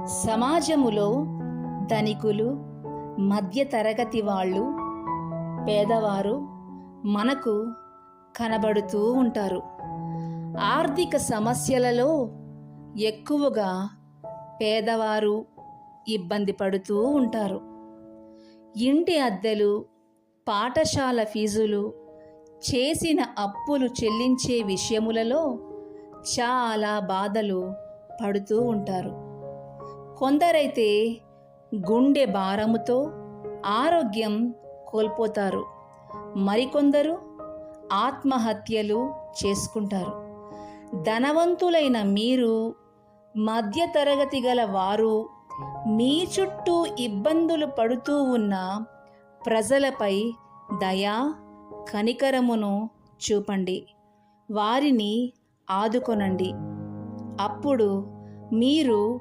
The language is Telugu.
సమాజములో ధనికులు, మధ్యతరగతి వాళ్ళు, పేదవారు మనకు కనబడుతూ ఉంటారు. ఆర్థిక సమస్యలలో ఎక్కువగా పేదవారు ఇబ్బంది పడుతూ ఉంటారు. ఇంటి అద్దెలు, పాఠశాల ఫీజులు, చేసిన అప్పులు చెల్లించే విషయములలో చాలా బాధలు పడుతూ ఉంటారు. కొందరైతే గుండె భారముతో ఆరోగ్యం కోల్పోతారు. మరికొందరు ఆత్మహత్యలు చేసుకుంటారు. ధనవంతులైన మీరు, మధ్యతరగతి గల వారు మీ చుట్టూ ఇబ్బందులు పడుతూ ఉన్న ప్రజలపై దయా కనికరమును చూపండి. వారిని ఆదుకొనండి. అప్పుడు మీరు